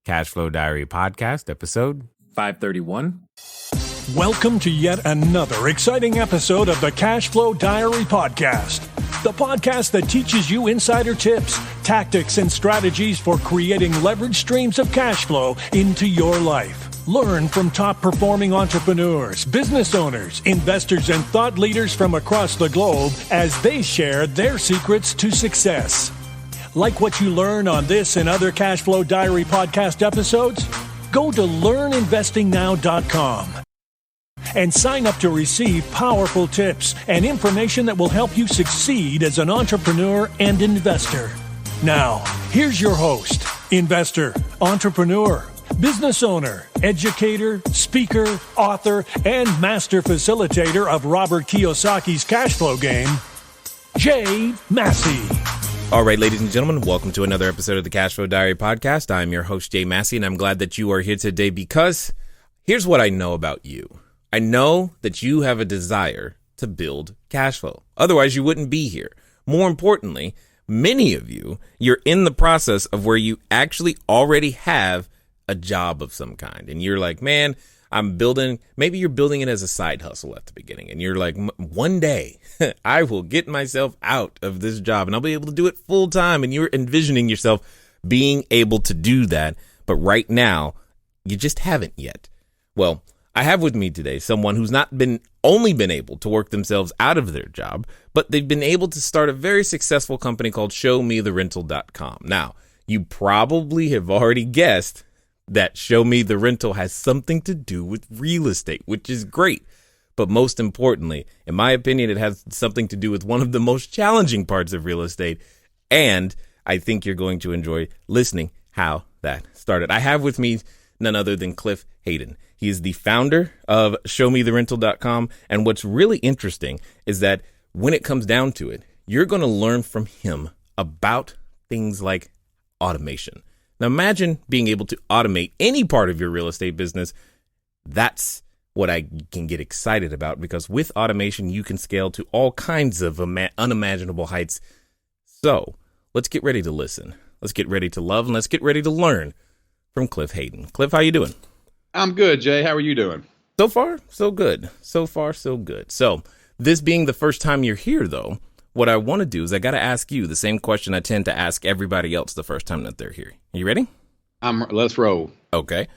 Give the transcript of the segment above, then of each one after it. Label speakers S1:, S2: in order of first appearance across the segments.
S1: Cashflow Diary Podcast, episode 531.
S2: Welcome to yet another exciting episode of the CashFlow Diary Podcast, the podcast that teaches you insider tips, tactics, and strategies for creating leverage streams of cash flow into your life. Learn from top-performing entrepreneurs, business owners, investors, and thought leaders from across the globe as they share their secrets to success. Like what you learn on this and other CashFlow Diary podcast episodes? Go to learninvestingnow.com and sign up to receive powerful tips and information that will help you succeed as an entrepreneur and investor. Now, here's your host, investor, entrepreneur, business owner, educator, speaker, author, and master facilitator of Robert Kiyosaki's cash flow game, Jay Massey.
S1: All right, ladies and gentlemen, welcome to another episode of the Cashflow Diary Podcast. I'm your host, Jay Massey, and I'm glad that you are here today because here's what I know about you. I know that you have a desire to build cash flow. Otherwise, you wouldn't be here. More importantly, many of you, you're in the process of where you actually already have a job of some kind. And you're like, man, maybe you're building it as a side hustle at the beginning. And you're like, one day I will get myself out of this job and I'll be able to do it full time. And you're envisioning yourself being able to do that. But right now, you just haven't yet. Well, I have with me today someone who's not only been able to work themselves out of their job, but they've been able to start a very successful company called ShowMeTheRental.com. Now, you probably have already guessed that Show Me the Rental has something to do with real estate, which is great. But most importantly, in my opinion, it has something to do with one of the most challenging parts of real estate. And I think you're going to enjoy listening how that started. I have with me none other than Cliff Hayden. He is the founder of ShowMeTheRental.com. And what's really interesting is that when it comes down to it, you're going to learn from him about things like automation. Now, imagine being able to automate any part of your real estate business. That's what I can get excited about, because with automation, you can scale to all kinds of unimaginable heights. So let's get ready to listen. Let's get ready to love, and let's get ready to learn from Cliff Hayden. Cliff, how you doing?
S3: I'm good, Jay. How are you doing?
S1: So far, so good. So far, so good. So this being the first time you're here, though, what I want to do is I got to ask you the same question I tend to ask everybody else the first time that they're here. You ready?
S3: Let's roll. Okay.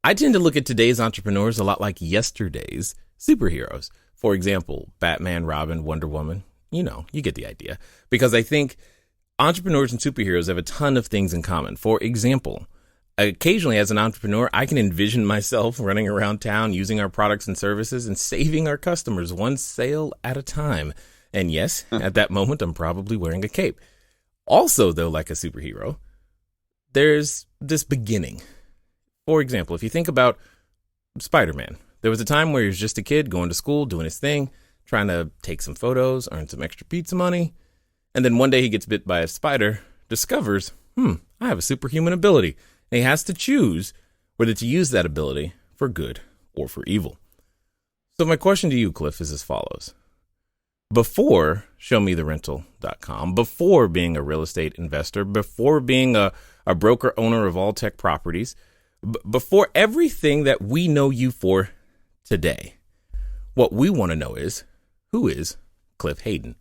S1: I tend to look at today's entrepreneurs a lot like yesterday's superheroes. For example, Batman, Robin, Wonder Woman. You know, you get the idea. Because I think entrepreneurs and superheroes have a ton of things in common. For example, occasionally as an entrepreneur, I can envision myself running around town using our products and services and saving our customers one sale at a time. And yes, at that moment, I'm probably wearing a cape. Also, though, like a superhero, there's this beginning. For example, if you think about Spider-Man, there was a time where he was just a kid going to school, doing his thing, trying to take some photos, earn some extra pizza money. And then one day he gets bit by a spider, discovers, I have a superhuman ability. And he has to choose whether to use that ability for good or for evil. So my question to you, Cliff, is as follows. Before ShowMeTheRental.com, before being a real estate investor, before being a broker owner of Altec Properties, before everything that we know you for today, what we want to know is, who is Cliff Hayden?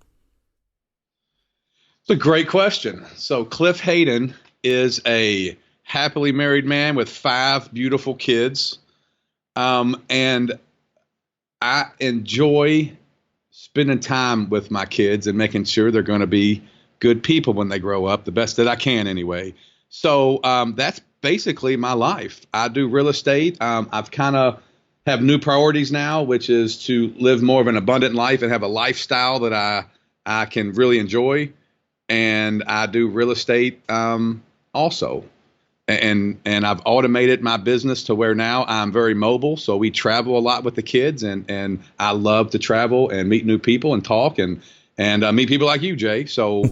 S3: It's a great question. So Cliff Hayden is a happily married man with 5 beautiful kids. And I enjoy spending time with my kids and making sure they're going to be good people when they grow up, the best that I can anyway. So that's basically my life. I do real estate. I've kind of have new priorities now, which is to live more of an abundant life and have a lifestyle that I can really enjoy. And I do real estate also. And I've automated my business to where now I'm very mobile. So we travel a lot with the kids, and I love to travel and meet new people and talk and meet people like you, Jay. So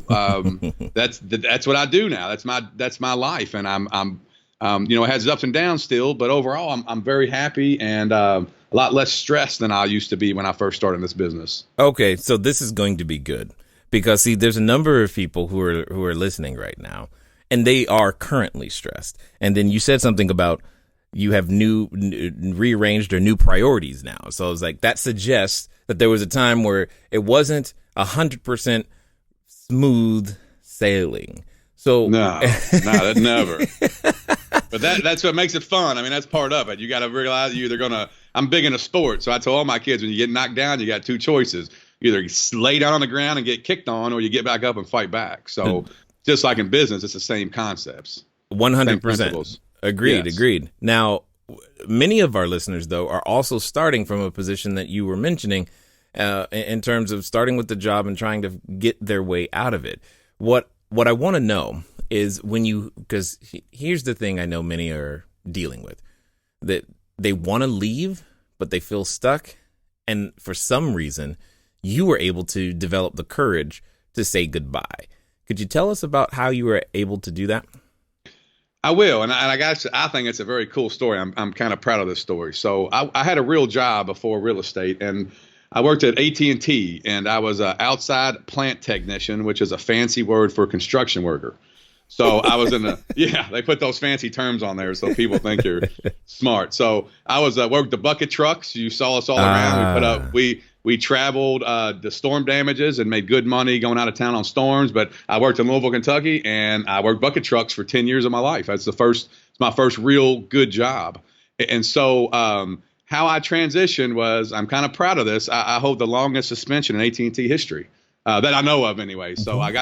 S3: that's what I do now. That's my life, and I'm it has its ups and downs still, but overall I'm very happy and a lot less stressed than I used to be when I first started this business.
S1: Okay, so this is going to be good because see, there's a number of people who are listening right now. and they are currently stressed. And then you said something about you have rearranged or new priorities now. So it's like that suggests that there was a time where it wasn't 100% smooth sailing. So
S3: no, that never. But that's what makes it fun. I mean, that's part of it. You got to realize I'm big into sports. So I tell all my kids, when you get knocked down, you got two choices. You either lay down on the ground and get kicked on, or you get back up and fight back. So just like in business, it's the same concepts.
S1: 100%. Agreed.
S3: Yes.
S1: Agreed. Now, many of our listeners, though, are also starting from a position that you were mentioning in terms of starting with the job and trying to get their way out of it. What I want to know is because here's the thing I know many are dealing with, that they want to leave, but they feel stuck. And for some reason, you were able to develop the courage to say goodbye. Could you tell us about how you were able to do that?
S3: I will, and I think it's a very cool story. I'm kind of proud of this story. So I had a real job before real estate, and I worked at AT&T, and I was an outside plant technician, which is a fancy word for construction worker. So I was they put those fancy terms on there so people think you're smart. So I worked the bucket trucks. You saw us all around. We traveled the storm damages and made good money going out of town on storms. But I worked in Louisville, Kentucky, and I worked bucket trucks for 10 years of my life. It's my first real good job. And so how I transitioned was, I'm kind of proud of this. I hold the longest suspension in AT&T history that I know of anyway. So I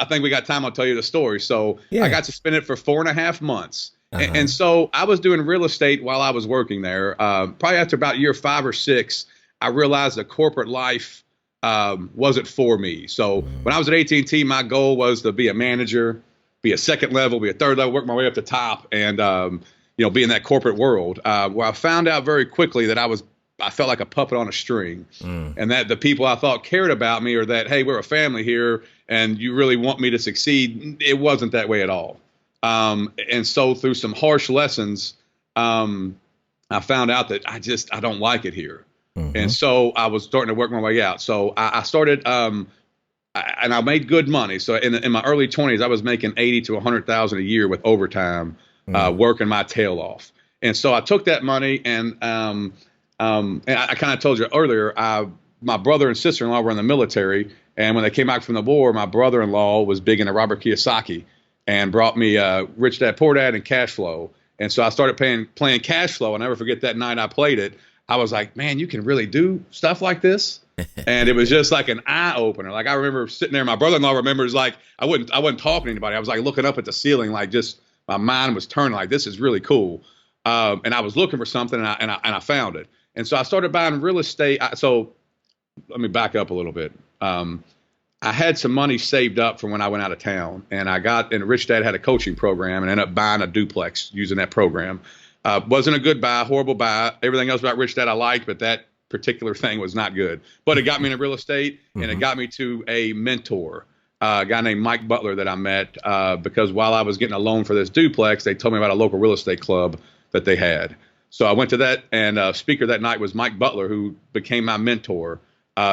S3: think we got time. I'll tell you the story. So I got suspended for 4.5 months. And so I was doing real estate while I was working there. Probably after about year 5 or 6, I realized that corporate life wasn't for me. So when I was at AT&T, my goal was to be a manager, be a second level, be a third level, work my way up to top, and be in that corporate world. Where I found out very quickly that I felt like a puppet on a string, and that the people I thought cared about me, or that, hey, we're a family here, and you really want me to succeed. It wasn't that way at all. And so through some harsh lessons, I found out that I don't like it here. And so I was starting to work my way out. So I started, and I made good money. So in my early 20s, I was making $80,000 to $100,000 a year with overtime, working my tail off. And so I took that money, and I kind of told you earlier, my brother and sister-in-law were in the military. And when they came back from the war, my brother-in-law was big into Robert Kiyosaki and brought me Rich Dad Poor Dad and Cash Flow. And so I started playing Cash Flow. I'll never forget that night I played it. I was like, man, you can really do stuff like this. And it was just like an eye opener. Like I remember sitting there. My brother-in-law remembers, like I wasn't talking to anybody. I was like looking up at the ceiling, like just my mind was turning, like this is really cool. And I was looking for something, and I found it. And so I started buying real estate. So let me back up a little bit. I had some money saved up from when I went out of town, and Rich Dad had a coaching program, and ended up buying a duplex using that program. Wasn't a good buy, horrible buy. Everything else about Rich Dad I liked, but that particular thing was not good. But it got me into real estate, and it got me to a mentor, a guy named Mike Butler that I met because while I was getting a loan for this duplex, they told me about a local real estate club that they had. So I went to that, and speaker that night was Mike Butler, who became my mentor.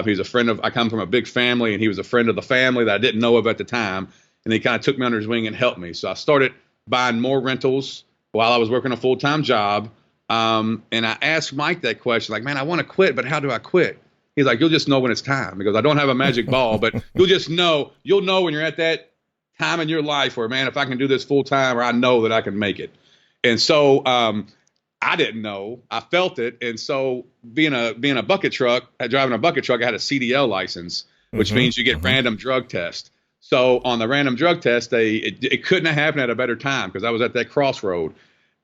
S3: He's a friend I come from a big family, and he was a friend of the family that I didn't know of at the time. And he kind of took me under his wing and helped me. So I started buying more rentals while I was working a full-time job. And I asked Mike that question, like, man, I want to quit, but how do I quit? He's like, you'll just know when it's time. Because I don't have a magic ball, but you'll know when you're at that time in your life where, man, if I can do this full-time, or I know that I can make it. And so I didn't know. I felt it. And so being a bucket truck, driving a bucket truck, I had a CDL license, which means you get random drug tests. So on the random drug test, it couldn't have happened at a better time because I was at that crossroad,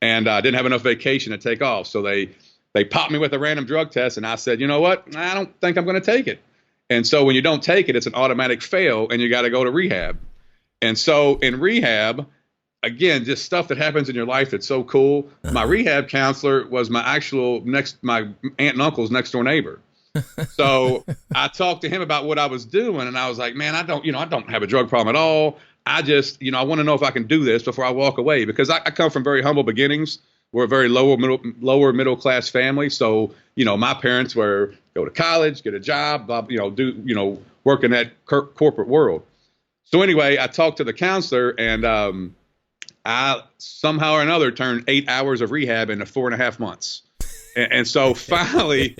S3: and I didn't have enough vacation to take off. So they popped me with a random drug test, and I said, you know what? I don't think I'm going to take it. And so when you don't take it, it's an automatic fail, and you got to go to rehab. And so in rehab, again, just stuff that happens in your life that's so cool. My rehab counselor was my aunt and uncle's next door neighbor. So I talked to him about what I was doing, and I was like, man, I don't have a drug problem at all. I just, I want to know if I can do this before I walk away, because I come from very humble beginnings. We're a very lower middle class family. So, my parents were go to college, get a job, work in that corporate world. So anyway, I talked to the counselor, and I somehow or another turned 8 hours of rehab into 4.5 months. And so finally,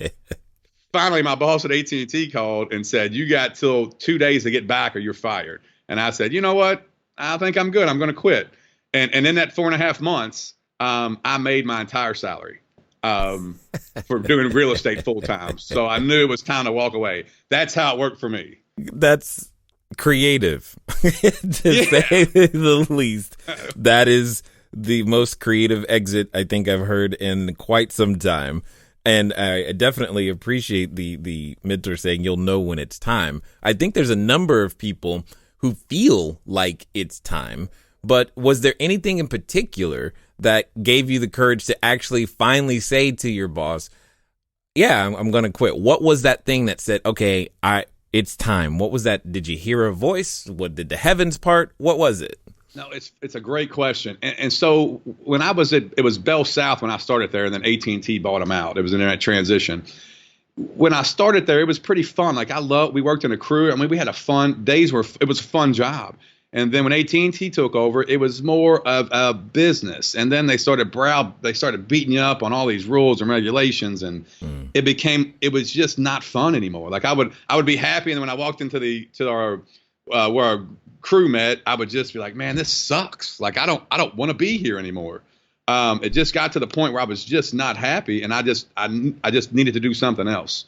S3: my boss at AT&T called and said, "You got till 2 days to get back or you're fired." And I said, "You know what? I think I'm good. I'm going to quit." And in that 4.5 months, I made my entire salary for doing real estate full time. So I knew it was time to walk away. That's how it worked for me.
S1: That's creative, to say the least. That is the most creative exit I think I've heard in quite some time. And I definitely appreciate the mentor saying you'll know when it's time. I think there's a number of people who feel like it's time, but was there anything in particular that gave you the courage to actually finally say to your boss, "Yeah, I'm going to quit"? What was that thing that said, "Okay, it's time"? What was that? Did you hear a voice? What did the heavens part? What was it?
S3: No, it's a great question. And so when I was it was Bell South when I started there, and then AT&T bought them out. It was in that transition. When I started there, it was pretty fun. Like we worked in a crew. I mean, we had it was a fun job. And then when AT&T took over, it was more of a business. And then they started beating you up on all these rules and regulations, and it was just not fun anymore. Like I would be happy, and then when I walked into our where our crew met, I would just be like, "Man, this sucks. Like I don't want to be here anymore." It just got to the point where I was just not happy, and I just needed to do something else.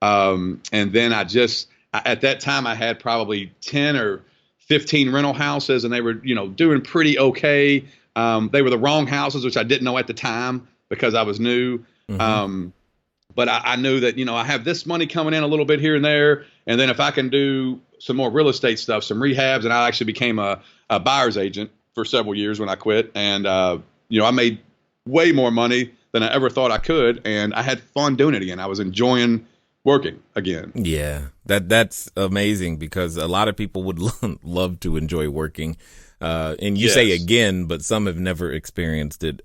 S3: And then at that time I had probably 10 or 15 rental houses, and they were, doing pretty okay. They were the wrong houses, which I didn't know at the time because I was new. But I knew that, I have this money coming in a little bit here and there. And then if I can do some more real estate stuff, some rehabs, and I actually became a buyer's agent for several years when I quit. And, I made way more money than I ever thought I could. And I had fun doing it again. I was enjoying working again.
S1: Yeah, that's amazing, because a lot of people would love to enjoy working. And you say again, but some have never experienced it,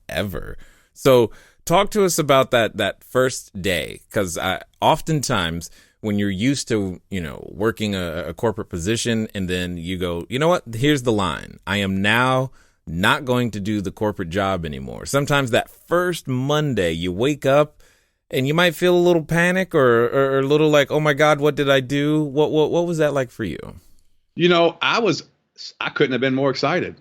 S1: ever. So talk to us about that first day, because oftentimes when you're used to, working a corporate position, and then you go, "You know what? Here's the line. I am now not going to do the corporate job anymore." Sometimes that first Monday you wake up and you might feel a little panic or a little like, "Oh my God, what did I do?" What was that like for you?
S3: I couldn't have been more excited.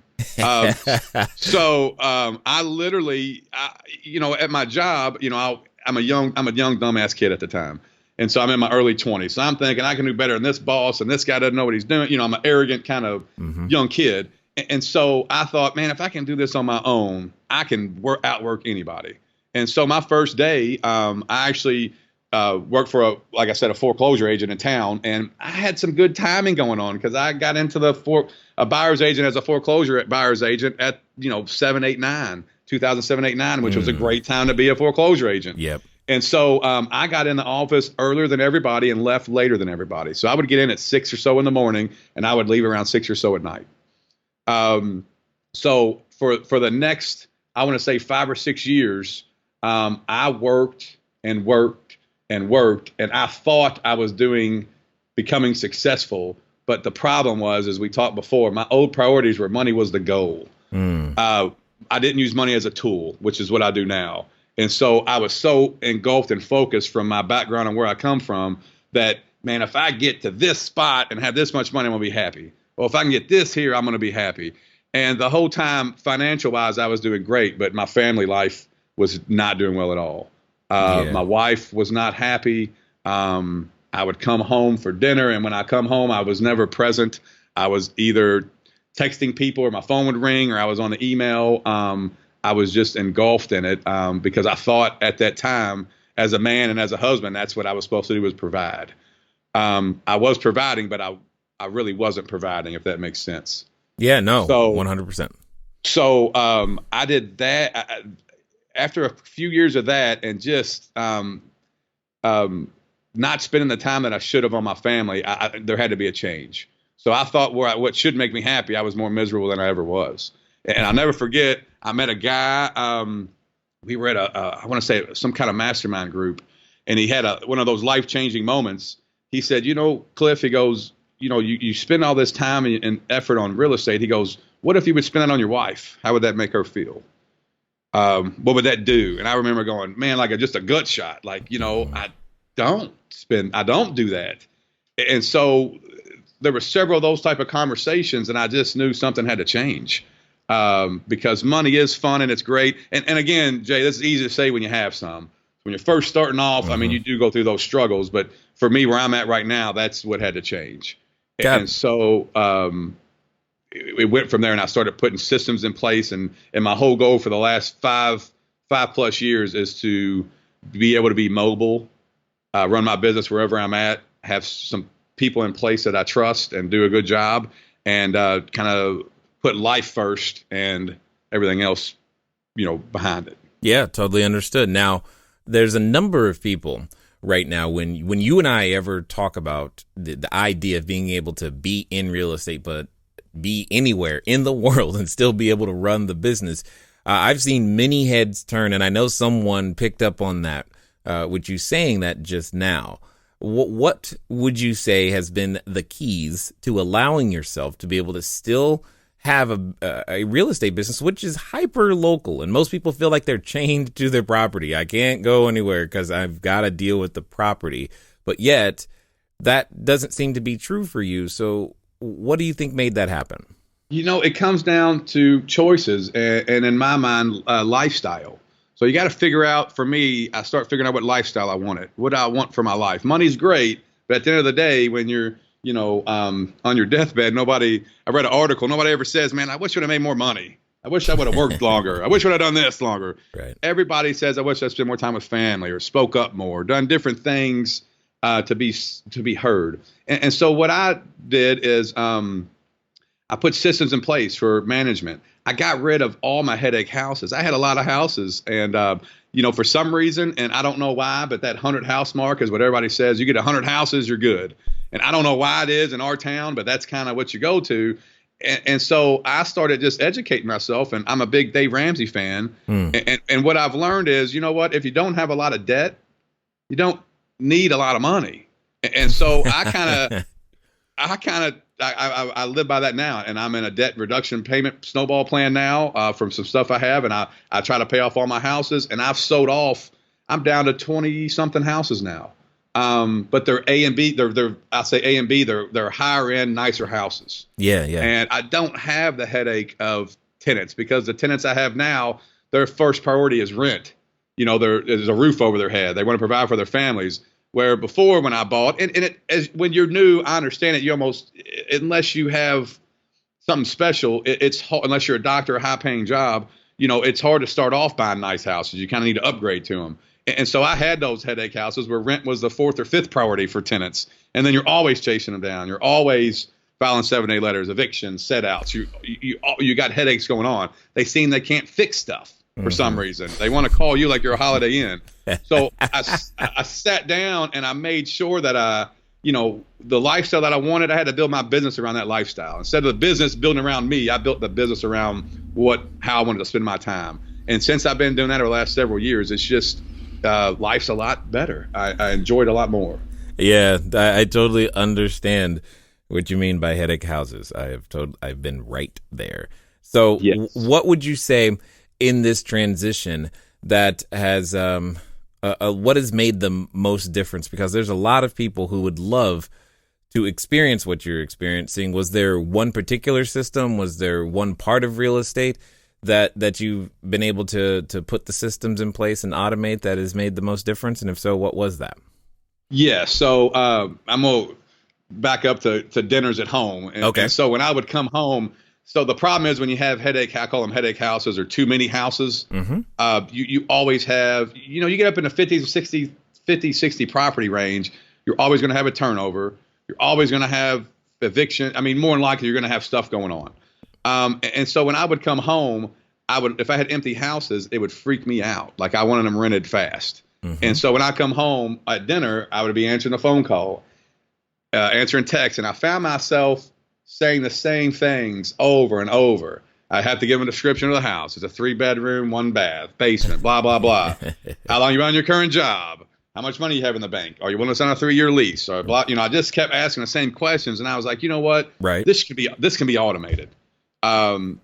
S3: So I literally, at my job, I'm a young dumbass kid at the time. And so I'm in my early 20s. So I'm thinking I can do better than this boss, and this guy doesn't know what he's doing. I'm an arrogant kind of young kid. And so I thought, man, if I can do this on my own, I can outwork anybody. And so my first day, I actually worked for like I said, a foreclosure agent in town, and I had some good timing going on because I got into a buyer's agent as a foreclosure buyer's agent at 2007, 8, 9, which was a great time to be a foreclosure agent.
S1: Yep.
S3: And so I got in the office earlier than everybody and left later than everybody. So I would get in at 6 or so in the morning, and I would leave around 6 or so at night. So for the next, I want to say 5 or 6 years, I worked and worked and worked, and I thought I was becoming successful. But the problem was, as we talked before, my old priorities were money was the goal. I didn't use money as a tool, which is what I do now. And so I was so engulfed and focused from my background and where I come from that, man, if I get to this spot and have this much money, I'm going to be happy. Well, if I can get this here, I'm going to be happy. And the whole time, financial wise, I was doing great, but my family life was not doing well at all. My wife was not happy. I would come home for dinner, and when I come home, I was never present. I was either texting people, or my phone would ring, or I was on the email. I was just engulfed in it because I thought at that time, as a man and as a husband, that's what I was supposed to do, was provide. I was providing, but I really wasn't providing, if that makes sense.
S1: Yeah, no, 100%.
S3: So I did that. After a few years of that, and just not spending the time that I should have on my family, there had to be a change. So I thought what should make me happy, I was more miserable than I ever was. And I'll never forget, I met a guy, we were at I want to say some kind of mastermind group, and he had one of those life-changing moments. He said, Cliff, he goes, you spend all this time and effort on real estate. He goes, what if you would spend it on your wife? How would that make her feel? What would that do? And I remember going, man, like just a gut shot. Like, I don't do that. And so there were several of those type of conversations, and I just knew something had to change. Because money is fun and it's great. And again, Jay, this is easy to say when you have some. When you're first starting off, I mean, you do go through those struggles. But for me, where I'm at right now, that's what had to change. And so it went from there, and I started putting systems in place. And my whole goal for the last five plus years is to be able to be mobile, run my business wherever I'm at, have some people in place that I trust and do a good job, and kind of put life first and everything else, behind it.
S1: Yeah, totally understood. Now, there's a number of people right now, when you and I ever talk about the idea of being able to be in real estate, but be anywhere in the world and still be able to run the business, I've seen many heads turn, and I know someone picked up on that, with you saying that just now. What would you say has been the keys to allowing yourself to be able to still have a real estate business, which is hyper local, and most people feel like they're chained to their property? I can't go anywhere because I've got to deal with the property. But yet that doesn't seem to be true for you. So what do you think made that happen?
S3: It comes down to choices and in my mind, lifestyle. So you got to figure out, for me, I start figuring out what lifestyle I wanted, what I want for my life. Money's great, but at the end of the day, when you're on your deathbed, I read an article, nobody ever says, man, I wish I would have made more money. I wish I would have worked longer. I wish I would have done this longer.
S1: Right.
S3: Everybody says, I wish I spent more time with family or spoke up more, done different things to be heard. And so what I did is I put systems in place for management. I got rid of all my headache houses. I had a lot of houses, and for some reason, and I don't know why, but that 100 house mark is what everybody says. You get 100 houses, you're good. And I don't know why it is in our town, but that's kind of what you go to. And so I started just educating myself, and I'm a big Dave Ramsey fan. And what I've learned is, if you don't have a lot of debt, you don't need a lot of money. And so I live by that now, and I'm in a debt reduction payment snowball plan now from some stuff I have, and I try to pay off all my houses, and I've sold off. I'm down to 20 something houses now. But they're A and B. I say A and B. They're higher end, nicer houses.
S1: Yeah.
S3: And I don't have the headache of tenants, because the tenants I have now, their first priority is rent. There's a roof over their head. They want to provide for their families. Where before, when I bought, when you're new, I understand it. You almost, unless you have something special, it's unless you're a doctor, a high paying job, it's hard to start off buying nice houses. You kind of need to upgrade to them. And so I had those headache houses where rent was the fourth or fifth priority for tenants. And then you're always chasing them down. You're always filing 7-day letters, evictions, set outs. You got headaches going on. They seem they can't fix stuff for some reason. They want to call you like you're a Holiday Inn. So I sat down and I made sure that the lifestyle that I wanted, I had to build my business around that lifestyle. Instead of the business building around me, I built the business around how I wanted to spend my time. And since I've been doing that over the last several years, it's just life's a lot better. I enjoyed it a lot more.
S1: Yeah, I totally understand what you mean by headache houses. I've been right there. So yes. What would you say in this transition that has what has made the most difference? Because there's a lot of people who would love to experience what you're experiencing. Was there one particular system? Was there one part of real estate that you've been able to put the systems in place and automate that has made the most difference? And if so, what was that?
S3: Yeah. So I'm going to back up to dinners at home.
S1: Okay.
S3: And so when I would come home, so the problem is when you have I call them headache houses, or too many houses, you always have, you get up in the 50, 60 property range, you're always going to have a turnover. You're always going to have eviction. I mean, more than likely, you're going to have stuff going on. And so when I would come home, if I had empty houses, it would freak me out. Like I wanted them rented fast. And so when I come home at dinner, I would be answering a phone call, answering texts. And I found myself saying the same things over and over. I have to give them a description of the house. It's a 3-bedroom, 1 bath, basement, blah, blah, blah. How long you been on your current job? How much money you have in the bank? Are you willing to sign a 3-year lease? Or blah, I just kept asking the same questions, and I was like, you know what?
S1: Right.
S3: This can be automated.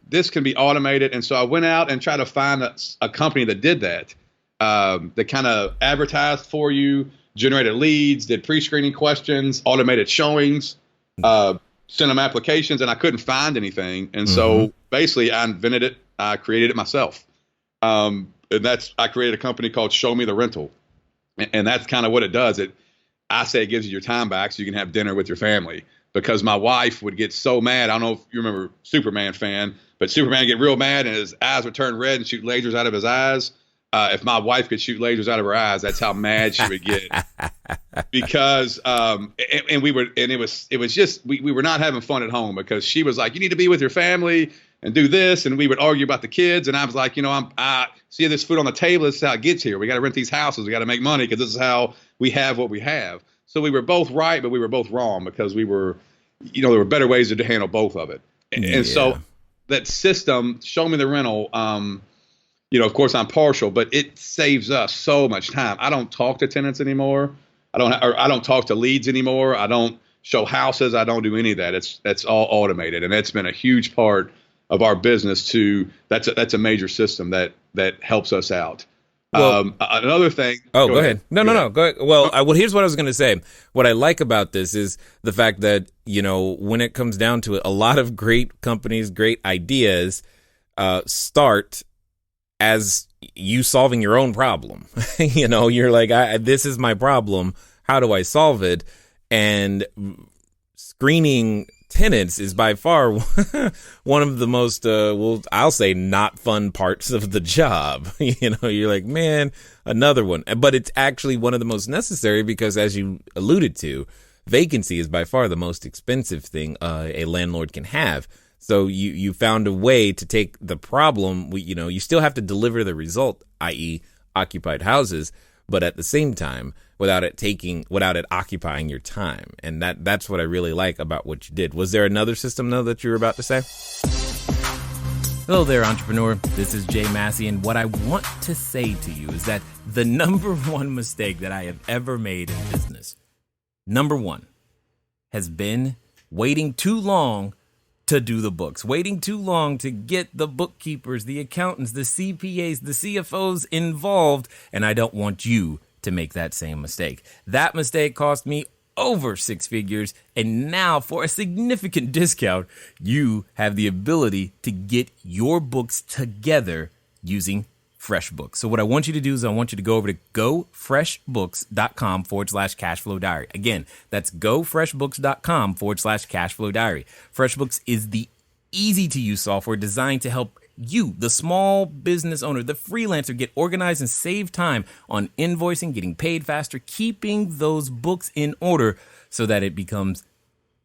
S3: This can be automated. And so I went out and tried to find a company that did that, that kind of advertised for you, generated leads, did pre-screening questions, automated showings, sent them applications, and I couldn't find anything. And so basically I invented it. I created it myself. And I created a company called Show Me the Rental. And that's kind of what it does. I say it gives you your time back so you can have dinner with your family, because my wife would get so mad. I don't know if you remember Superman fan, but Superman would get real mad and his eyes would turn red and shoot lasers out of his eyes. If my wife could shoot lasers out of her eyes, that's how mad she would get. Because it was just we were not having fun at home, because she was like, you need to be with your family and do this, and we would argue about the kids, and I was like, I see this food on the table. This is how it gets here. We got to rent these houses. We got to make money, because this is how we have what we have. So we were both right, but we were both wrong, because there were better ways to handle both of it. And so that system, Show Me the Rental, of course I'm partial, but it saves us so much time. I don't talk to tenants anymore. I don't talk to leads anymore. I don't show houses. I don't do any of that. That's all automated, and that's been a huge part of our business too. That's a major system that helps us out. Well, another thing.
S1: Oh, go ahead. No. Go ahead. Well, here's what I was going to say. What I like about this is the fact that, when it comes down to it, a lot of great companies, great ideas start as you solving your own problem. You're like, this is my problem. How do I solve it? And screening tenants is by far one of the most, I'll say not fun parts of the job. You're like, man, another one. But it's actually one of the most necessary, because as you alluded to, vacancy is by far the most expensive thing a landlord can have. So you found a way to take the problem, you still have to deliver the result, i.e. occupied houses, but at the same time, without it occupying your time. And that's what I really like about what you did. Was there another system, though, that you were about to say? Hello there, entrepreneur. This is Jay Massey, and what I want to say to you is that the number one mistake that I have ever made in business, number one, has been waiting too long to do the books, waiting too long to get the bookkeepers, the accountants, the CPAs, the CFOs involved, and I don't want you to make that same mistake. That mistake cost me over 6 figures, and now for a significant discount, you have the ability to get your books together using FreshBooks. So what I want you to do is I want you to go over to gofreshbooks.com/cashflowdiary. Again, that's gofreshbooks.com/cashflowdiary. FreshBooks is the easy to use software designed to help you, the small business owner, the freelancer, get organized and save time on invoicing, getting paid faster, keeping those books in order so that it becomes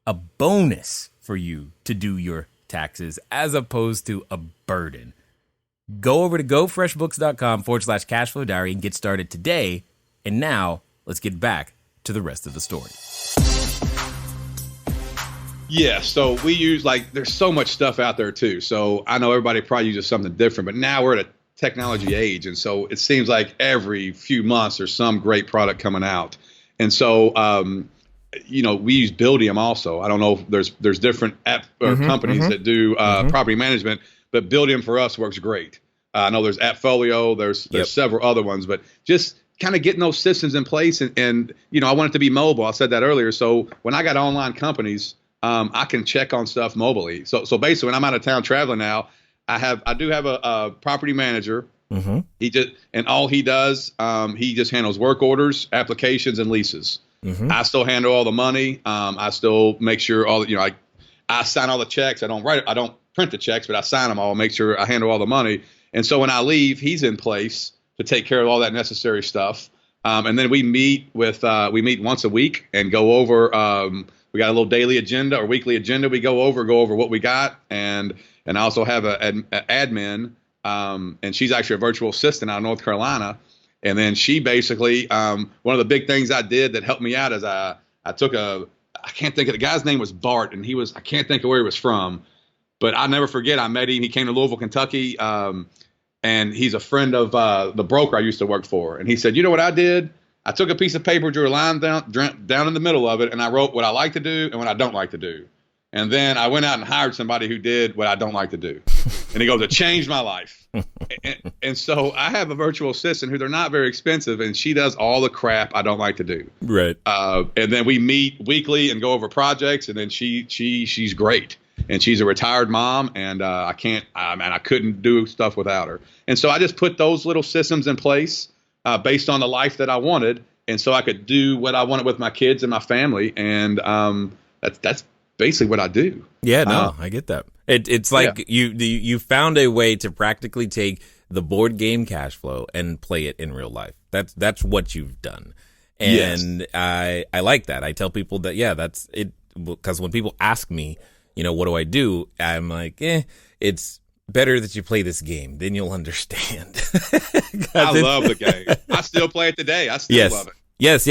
S1: a bonus for you to do your taxes as opposed to a burden. Go over to gofreshbooks.com/cashflowdiary and get started today. And now let's get back to the rest of the story.
S3: Yeah, so we use, there's so much stuff out there too. So I know everybody probably uses something different, but now we're at a technology age. And so it seems like every few months there's some great product coming out. And so, we use Buildium also. I don't know if there's different app or companies that do property management, but Buildium for us works great. I know there's AppFolio, there's several other ones, but just kind of getting those systems in place. And I want it to be mobile. I said that earlier. So when I got online companies, I can check on stuff mobilely. So basically, when I'm out of town traveling now, I do have a property manager. All he does, he just handles work orders, applications, and leases. I still handle all the money. I still make sure I sign all the checks. I don't print the checks, but I sign them all, make sure I handle all the money. And so when I leave, he's in place to take care of all that necessary stuff. And then we meet once a week and go over. We got a little daily agenda or weekly agenda. We go over what we got, and I also have an admin, and she's actually a virtual assistant out of North Carolina. And then she basically, one of the big things I did that helped me out is I took I can't think of the guy's name was Bart, and I can't think of where he was from, but I'll never forget. I met him. He came to Louisville, Kentucky, and he's a friend of the broker I used to work for. And he said, you know what I did? I took a piece of paper, drew a line down in the middle of it, and I wrote what I like to do and what I don't like to do. And then I went out and hired somebody who did what I don't like to do. And he goes, it changed my life. and so I have a virtual assistant who they're not very expensive, and she does all the crap I don't like to do.
S1: Right.
S3: And then we meet weekly and go over projects, and then she's great. And she's a retired mom, and I couldn't do stuff without her. And so I just put those little systems in place based on the life that I wanted, and so I could do what I wanted with my kids and my family. And that's basically what I do.
S1: Yeah, no, I get that. It's like you found a way to practically take the board game cash flow and play it in real life. That's what you've done. And yes. I like that. I tell people that, that's it, because when people ask me, what do I do? I'm like, it's better that you play this game. Then you'll understand.
S3: I love the game. I still play it today. I still love it.
S1: Yes.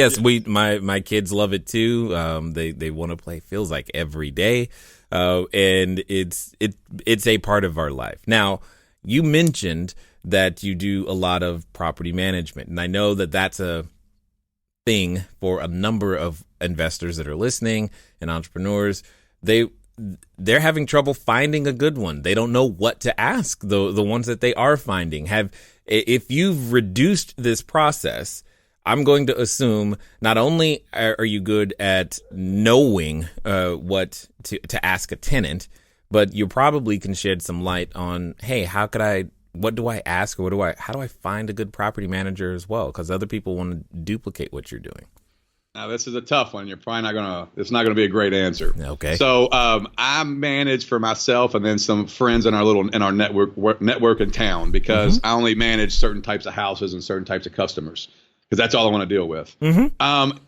S1: My kids love it too. They want to play, feels like every day. And it's a part of our life. Now, you mentioned that you do a lot of property management, and I know that that's a thing for a number of investors that are listening and entrepreneurs. They're having trouble finding a good one. They don't know what to ask. The ones that they are finding if you've reduced this process, I'm going to assume not only are you good at knowing what to ask a tenant, but you probably can shed some light on, hey, what do I ask, or how do I find a good property manager as well? Because other people want to duplicate what you're doing.
S3: Now, this is a tough one. You're probably it's not gonna be a great answer.
S1: Okay.
S3: So I manage for myself and then some friends in our network in town, because I only manage certain types of houses and certain types of customers, because that's all I want to deal with.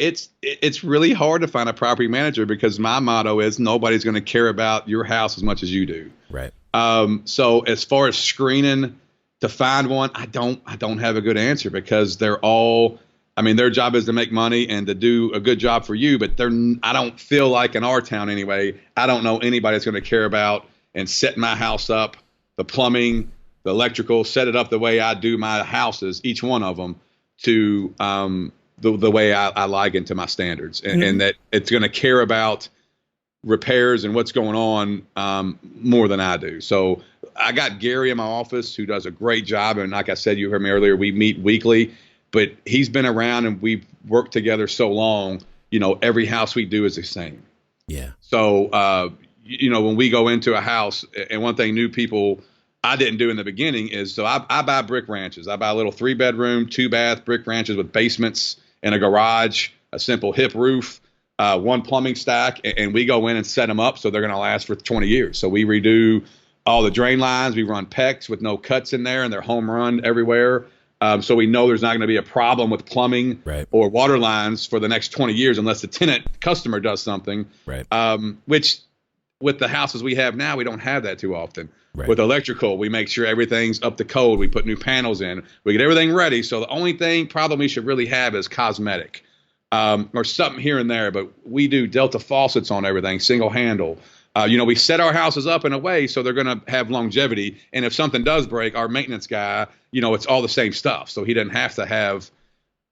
S3: It's really hard to find a property manager, because my motto is nobody's going to care about your house as much as you do.
S1: Right.
S3: So as far as screening to find one, I don't have a good answer, because they're all, their job is to make money and to do a good job for you, but I don't feel like, in our town anyway, I don't know anybody that's going to care about and set my house up, the plumbing, the electrical, set it up the way I do my houses, each one of them, to the way I like it, to my standards, and that it's going to care about repairs and what's going on more than I do. So I got Gary in my office who does a great job, and like I said, you heard me earlier, we meet weekly, but he's been around and we've worked together so long, every house we do is the same.
S1: Yeah.
S3: So when we go into a house, and one thing new people I didn't do in the beginning is, so I buy brick ranches. I buy a little 3-bedroom, 2-bath brick ranches with basements and a garage, a simple hip roof, one plumbing stack, and we go in and set them up so they're going to last for 20 years. So we redo all the drain lines. We run PEX with no cuts in there, and they're home run everywhere. So we know there's not going to be a problem with plumbing or water lines for the next 20 years unless the customer does something.
S1: Right.
S3: Which with the houses we have now, we don't have that too often.
S1: Right.
S3: With electrical, we make sure everything's up to code. We put new panels in. We get everything ready. So the only problem we should really have is cosmetic or something here and there. But we do Delta faucets on everything, single handle. We set our houses up in a way so they're going to have longevity. And if something does break, our maintenance guy, it's all the same stuff. So he doesn't have to have a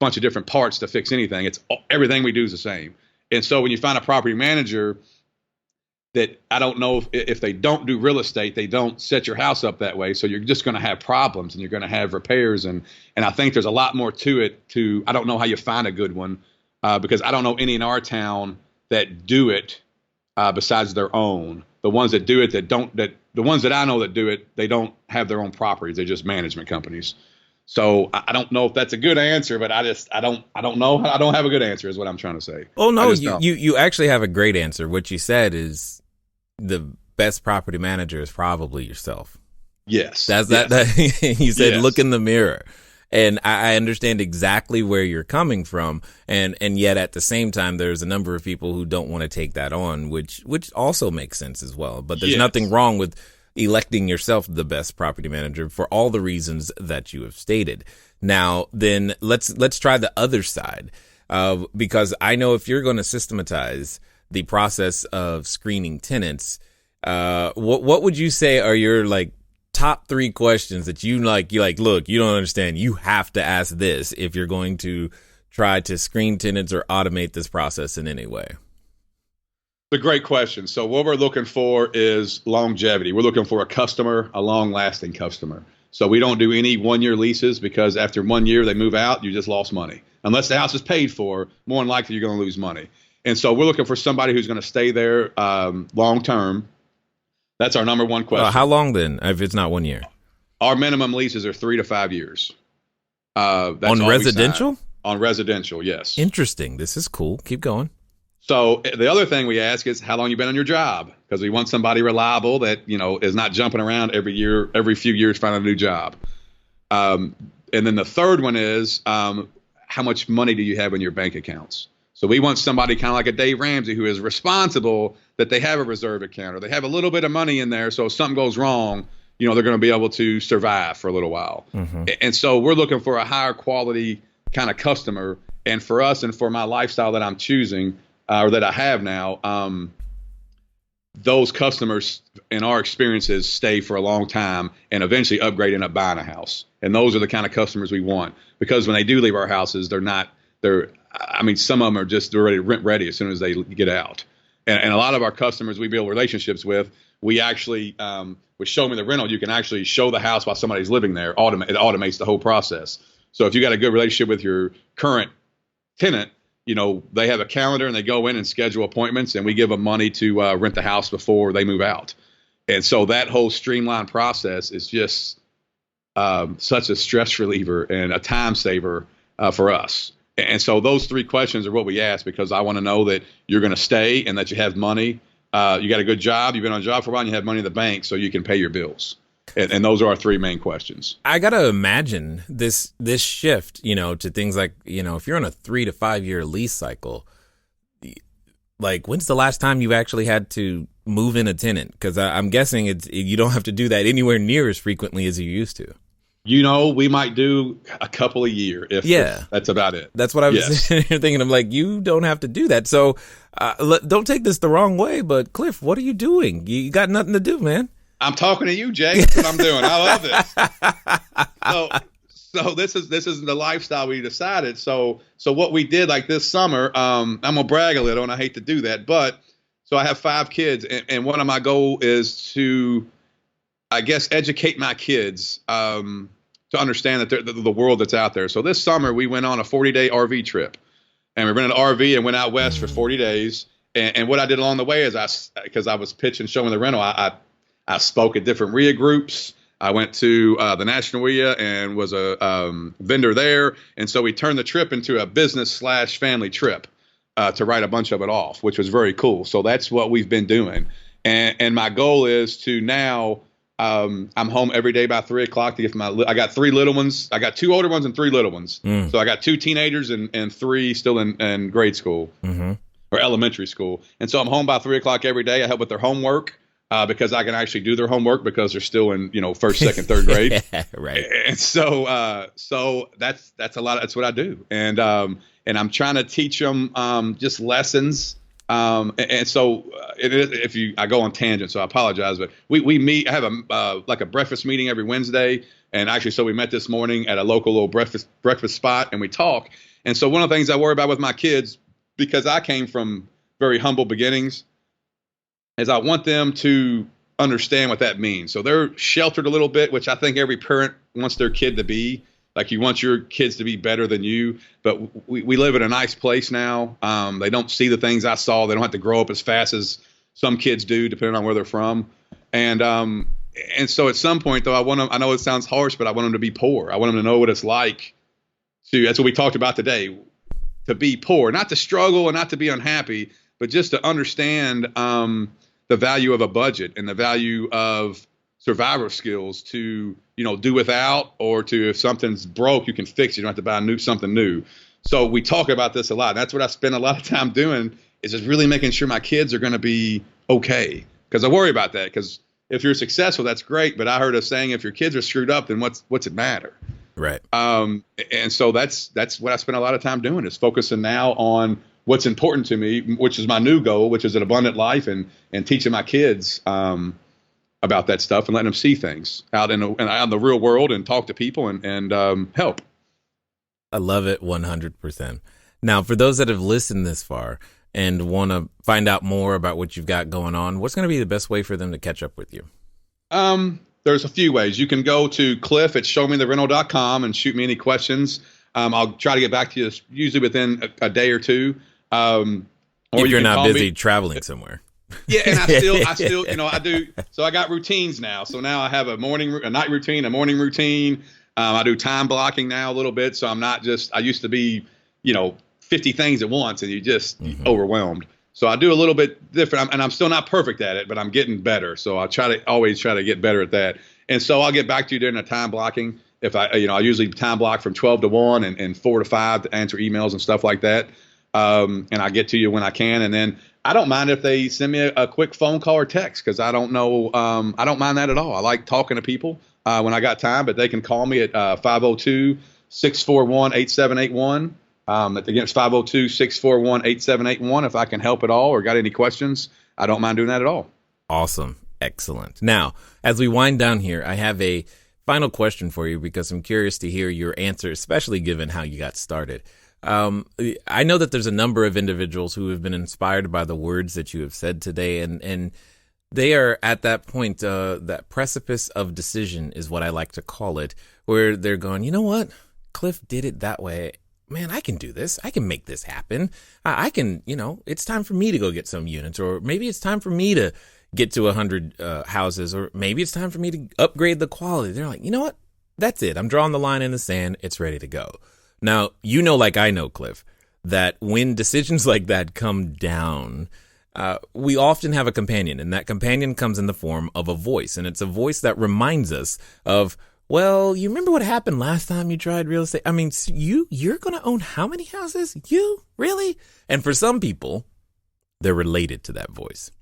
S3: bunch of different parts to fix anything. Everything we do is the same. And so when you find a property manager that, I don't know if they don't do real estate, they don't set your house up that way. So you're just going to have problems and you're going to have repairs. And I think there's a lot more to it. I don't know how you find a good one because I don't know any in our town that do it besides their own. The ones that do it the ones that I know that do it, they don't have their own properties. They're just management companies. So I don't know if that's a good answer, but I don't know. I don't have a good answer is what I'm trying to say.
S1: Oh, no, you actually have a great answer. What you said is the best property manager is probably yourself.
S3: Yes.
S1: That you said, yes. Look in the mirror. And I understand exactly where you're coming from. And yet at the same time, there's a number of people who don't want to take that on, which also makes sense as well. But there's nothing wrong with electing yourself the best property manager for all the reasons that you have stated. Now, then let's try the other side, because I know if you're going to systematize the process of screening tenants, what would you say are your top 3 questions that you're like, look, you don't understand. You have to ask this if you're going to try to screen tenants or automate this process in any way?
S3: It's a great question. So what we're looking for is longevity. We're looking for a long-lasting customer. So we don't do any one-year leases, because after 1 year they move out, you just lost money. Unless the house is paid for, more than likely you're going to lose money. And so we're looking for somebody who's going to stay there long-term. That's our number one question.
S1: How long then, if it's not 1 year?
S3: Our minimum leases are 3 to 5 years. That's
S1: on residential?
S3: On residential, yes.
S1: Interesting. This is cool. Keep going.
S3: So the other thing we ask is how long you been on your job, because we want somebody reliable that, is not jumping around every few years finding a new job. And then the third one is how much money do you have in your bank accounts? So we want somebody kind of like a Dave Ramsey who is responsible, that they have a reserve account or they have a little bit of money in there. So if something goes wrong, they're going to be able to survive for a little while. Mm-hmm. And so we're looking for a higher quality kind of customer. And for us and for my lifestyle that I'm choosing, or that I have now, those customers in our experiences stay for a long time and eventually upgrade and end up buying a house. And those are the kind of customers we want, because when they do leave our houses, some of them are just already rent ready as soon as they get out. And a lot of our customers we build relationships with, we actually, with Show Me the Rental, you can actually show the house while somebody's living there. It automates the whole process. So if you got a good relationship with your current tenant, they have a calendar and they go in and schedule appointments, and we give them money to rent the house before they move out. And so that whole streamlined process is just such a stress reliever and a time saver for us. And so those three questions are what we ask, because I want to know that you're going to stay and that you have money. You got a good job. You've been on a job for a while and you have money in the bank so you can pay your bills. And those are our three main questions.
S1: I got to imagine this shift, to things like, if you're on a 3 to 5 year lease cycle, like when's the last time you've actually had to move in a tenant? Because I'm guessing you don't have to do that anywhere near as frequently as you used to.
S3: We might do a couple a year. If that's about it.
S1: That's what I was thinking. I'm like, you don't have to do that. So don't take this the wrong way, but Cliff, what are you doing? You got nothing to do, man. I'm
S3: talking to you, Jay. That's what I'm doing. I love it. So this is the lifestyle we decided. So what we did like this summer, I'm gonna brag a little, and I hate to do that, but so I have 5 kids, and one of my goals is to, I guess, educate my kids to understand that the world that's out there. So this summer we went on a 40-day RV trip, and we rented an RV and went out west for 40 days. And what I did along the way is because I was pitching, showing the rental, I spoke at different RIA groups. I went to the National RIA and was a vendor there. And so we turned the trip into a business/family trip to write a bunch of it off, which was very cool. So that's what we've been doing. And my goal is to now, I'm home every day by 3 o'clock to get I got 3 little ones. I got 2 older ones and 3 little ones. So I got 2 teenagers and 3 still in grade school or elementary school. And so I'm home by 3 o'clock every day. I help with their homework. Because I can actually do their homework because they're still in, first, second, third grade.
S1: Right.
S3: And so that's a lot. That's what I do. And I'm trying to teach them just lessons. And so I go on tangent, so I apologize, but we meet. I have a breakfast meeting every Wednesday. And actually, so we met this morning at a local little breakfast spot, and we talk. And so one of the things I worry about with my kids, because I came from very humble beginnings, is I want them to understand what that means. So they're sheltered a little bit, which I think every parent wants their kid to be. Like, you want your kids to be better than you. But we live in a nice place now. They don't see the things I saw. They don't have to grow up as fast as some kids do, depending on where they're from. And so at some point, though, I know it sounds harsh, but I want them to be poor. I want them to know what it's like that's what we talked about today, to be poor, not to struggle and not to be unhappy, but just to understand the value of a budget and the value of survivor skills to, do without, or to, if something's broke, you can fix it. You don't have to buy something new. So we talk about this a lot. And that's what I spend a lot of time doing, is just really making sure my kids are going to be okay. Because I worry about that. Because if you're successful, that's great. But I heard a saying, if your kids are screwed up, then what's it matter?
S1: Right.
S3: And so that's what I spend a lot of time doing, is focusing now on what's important to me, which is my new goal, which is an abundant life, and teaching my kids about that stuff and letting them see things out in the real world and talk to people and help.
S1: I love it 100%. Now, for those that have listened this far and want to find out more about what you've got going on, what's going to be the best way for them to catch up with you?
S3: There's a few ways. You can go to Cliff at showmetherental.com and shoot me any questions. I'll try to get back to you usually within a day or two. Or
S1: if you're not busy traveling somewhere.
S3: Yeah, and I still, I do. So I got routines now. So now I have a night routine, a morning routine. I do time blocking now a little bit. So I'm not just, I used to be, 50 things at once and you just overwhelmed. So I do a little bit different, and I'm still not perfect at it, but I'm getting better. So I always try to get better at that. And so I'll get back to you during the time blocking. If I usually time block from 12 to 1 and 4 to 5 to answer emails and stuff like that. And I get to you when I can. And then I don't mind if they send me a quick phone call or text, because I don't know. I don't mind that at all. I like talking to people when I got time, but they can call me at 502-641-8781. Again, it's 502-641-8781. If I can help at all or got any questions, I don't mind doing that at all.
S1: Awesome. Excellent. Now, as we wind down here, I have a final question for you because I'm curious to hear your answer, especially given how you got started. I know that there's a number of individuals who have been inspired by the words that you have said today, and they are at that point, that precipice of decision is what I like to call it, where they're going, you know what? Cliff did it that way. Man, I can do this. I can make this happen. I can, it's time for me to go get some units, or maybe it's time for me to get to 100 houses, or maybe it's time for me to upgrade the quality. They're like, you know what? That's it. I'm drawing the line in the sand. It's ready to go. Now, like I know, Cliff, that when decisions like that come down, we often have a companion, and that companion comes in the form of a voice, and it's a voice that reminds us of, well, you remember what happened last time you tried real estate? I mean, you're going to own how many houses? You? Really? And for some people, they're related to that voice.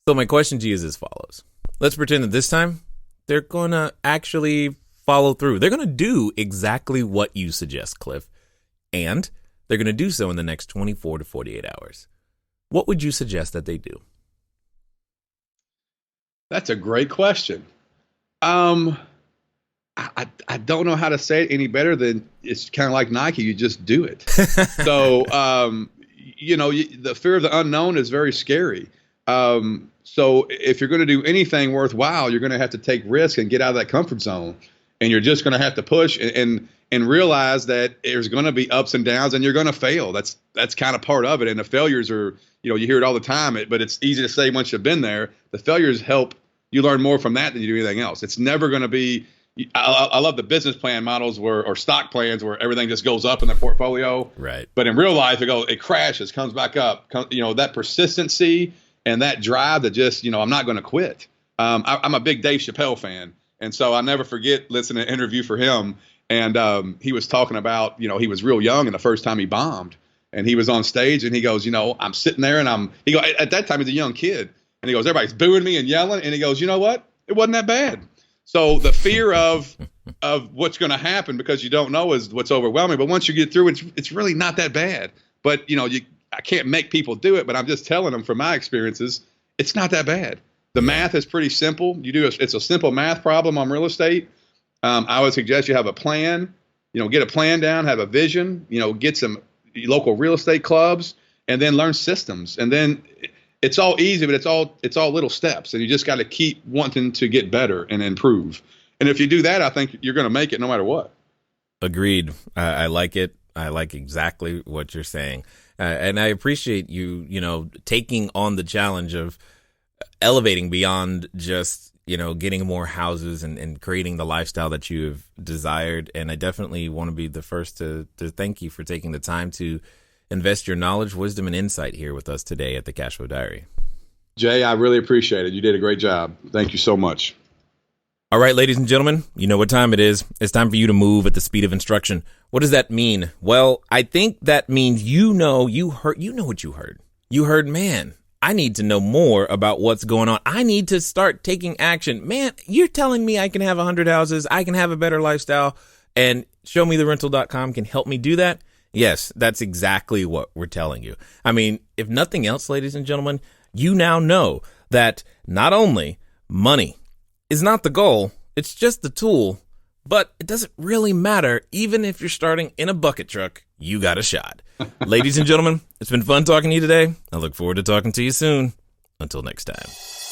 S1: So my question to you is as follows. Let's pretend that this time they're going to actually follow through. They're going to do exactly what you suggest, Cliff, and they're going to do so in the next 24 to 48 hours. What would you suggest that they do?
S3: That's a great question. I don't know how to say it any better than it's kind of like Nike. You just do it. So, the fear of the unknown is very scary. So if you're going to do anything worthwhile, you're going to have to take risks and get out of that comfort zone. And you're just going to have to push and realize that there's going to be ups and downs and you're going to fail. That's kind of part of it. And the failures are, you hear it all the time, but it's easy to say once you've been there. The failures help you learn more from that than you do anything else. It's never going to be. I love the business plan models or stock plans where everything just goes up in the portfolio.
S1: Right.
S3: But in real life, it crashes, comes back up. That persistency and that drive that just, I'm not going to quit. I'm a big Dave Chappelle fan. And so I never forget listening to an interview for him. And he was talking about, he was real young and the first time he bombed. And he was on stage and he goes, I'm sitting there and at that time he's a young kid. And he goes, everybody's booing me and yelling. And he goes, you know what? It wasn't that bad. So the fear of what's going to happen because you don't know is what's overwhelming. But once you get through, it's really not that bad. But, I can't make people do it, but I'm just telling them from my experiences, it's not that bad. The math is pretty simple. It's a simple math problem on real estate. I would suggest you have a plan, get a plan down, have a vision, get some local real estate clubs, and then learn systems. And then it's all easy, but it's all little steps. And you just got to keep wanting to get better and improve. And if you do that, I think you're going to make it no matter what.
S1: Agreed. I like it. I like exactly what you're saying. And I appreciate you, taking on the challenge of elevating beyond just, getting more houses and creating the lifestyle that you have desired. And I definitely want to be the first to thank you for taking the time to invest your knowledge, wisdom, and insight here with us today at the CashFlow Diary.
S3: Jay, I really appreciate it. You did a great job. Thank you so much.
S1: All right, ladies and gentlemen, you know what time it is. It's time for you to move at the speed of instruction. What does that mean? Well, I think that means you know what you heard. You heard, man, I need to know more about what's going on. I need to start taking action. Man, you're telling me I can have 100 houses, I can have a better lifestyle, and showmetherental.com can help me do that? Yes, that's exactly what we're telling you. I mean, if nothing else, ladies and gentlemen, you now know that not only money is not the goal, it's just the tool, But it doesn't really matter. Even if you're starting in a bucket truck, you got a shot. Ladies and gentlemen, it's been fun talking to you today. I look forward to talking to you soon. Until next time.